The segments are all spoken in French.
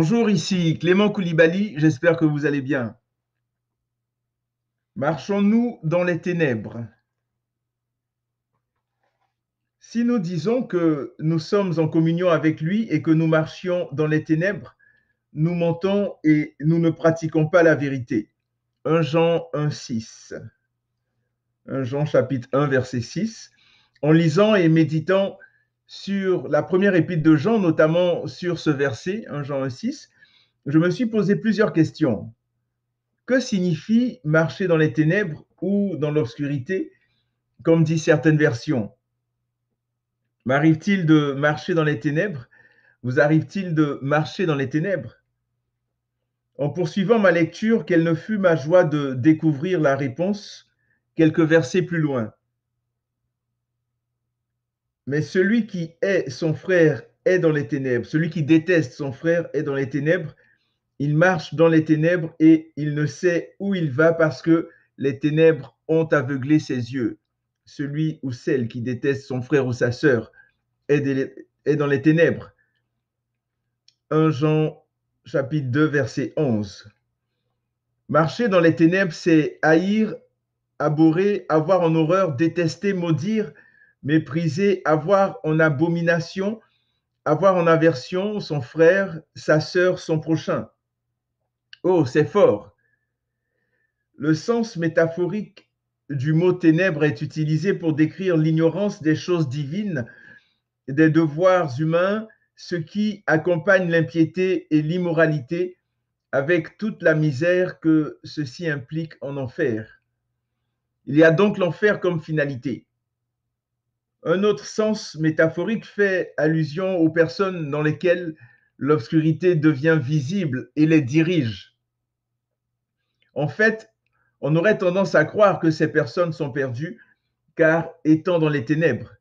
Bonjour, ici Clément Koulibaly, j'espère que vous allez bien. Marchons-nous dans les ténèbres? Si nous disons que nous sommes en communion avec lui et que nous marchions dans les ténèbres, nous mentons et nous ne pratiquons pas la vérité. 1 Jean 1,6. 1 Jean chapitre 1, verset 6. En lisant et méditant sur la première épître de Jean, notamment sur ce verset, 1 Jean 1,6, je me suis posé plusieurs questions. Que signifie marcher dans les ténèbres ou dans l'obscurité, comme disent certaines versions? M'arrive-t-il de marcher dans les ténèbres? Vous arrive-t-il de marcher dans les ténèbres? En poursuivant ma lecture, quelle ne fut ma joie de découvrir la réponse quelques versets plus loin. Mais celui qui est son frère est dans les ténèbres, celui qui déteste son frère est dans les ténèbres, il marche dans les ténèbres et il ne sait où il va parce que les ténèbres ont aveuglé ses yeux. Celui ou celle qui déteste son frère ou sa sœur est dans les ténèbres. 1 Jean chapitre 2 verset 11. Marcher dans les ténèbres, c'est haïr, abhorrer, avoir en horreur, détester, maudire, mépriser, avoir en abomination, avoir en aversion son frère, sa sœur, son prochain. Oh, c'est fort. Le sens métaphorique du mot ténèbres est utilisé pour décrire l'ignorance des choses divines, des devoirs humains, ce qui accompagne l'impiété et l'immoralité, avec toute la misère que ceci implique en enfer. Il y a donc l'enfer comme finalité. Un autre sens métaphorique fait allusion aux personnes dans lesquelles l'obscurité devient visible et les dirige. En fait, on aurait tendance à croire que ces personnes sont perdues, car étant dans les ténèbres,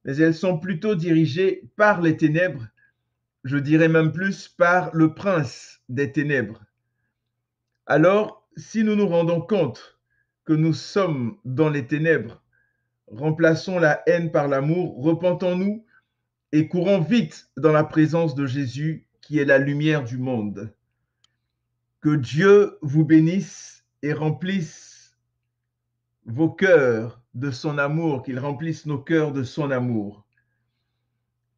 mais elles sont plutôt dirigées par les ténèbres, je dirais même plus par le prince des ténèbres. Alors, si nous nous rendons compte que nous sommes dans les ténèbres, remplaçons la haine par l'amour, repentons-nous et courons vite dans la présence de Jésus, qui est la lumière du monde. Que Dieu vous bénisse et remplisse vos cœurs de son amour, qu'il remplisse nos cœurs de son amour.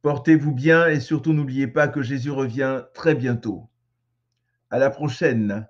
Portez-vous bien et surtout n'oubliez pas que Jésus revient très bientôt. À la prochaine.